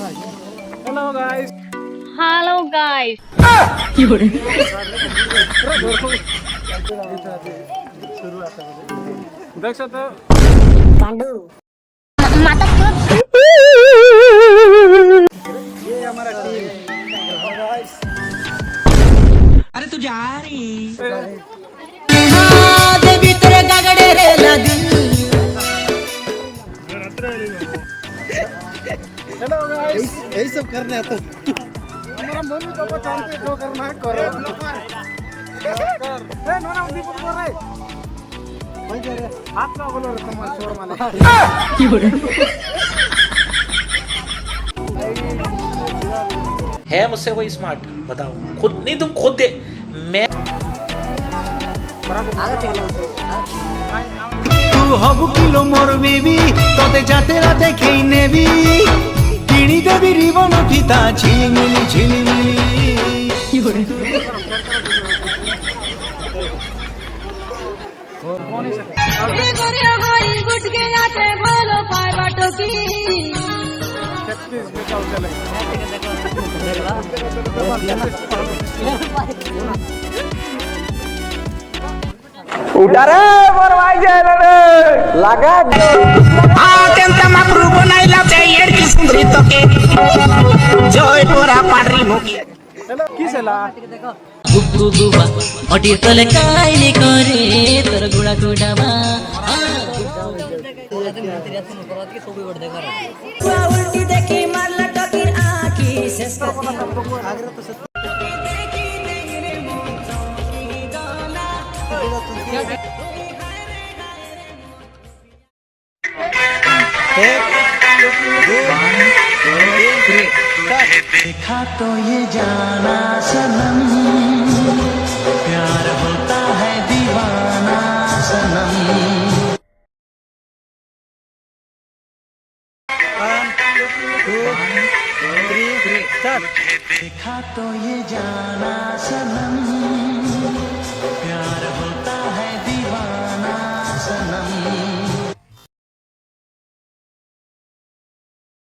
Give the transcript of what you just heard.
Hello guys. Hello guys. देख सकते हो पांडू माता ये हमारा टीम। अरे तू जा रही देवी तेरे गगड़े रे लगी। Hello guys. यही सब करने आता हमारा मम्मी पापा जानते हैं जो करना है करो। ए नोना दीपक बोल रहे हाथ का बोलो तुम्हारा छोड़ माने है मुझसे कोई स्मार्ट बताओ खुद नहीं तुम खुद दे मैं तू हबु किलो मोर बेबी तोते जाते राते खेई नेबी किणी देबी रिबन फिता झिलिमिली झिलिमिली गुट के जाते भलो पाए बाटो की 36 में चल चले उठा रे बरवाई जायला रे लागा त्यांचा माकरू बनायला ते येडकी सुंदरी तोके जय पोरा पाडरी मुकी हेलो किस है ला गुब्बु गुबा अटी तले काइले करे तर गुडा गुडामा उल्टी देखी मारला टकीर आखी शेष देखा तो ये जाना सनम प्यार होता है दीवाना सनम देखा तो ये जाना सनम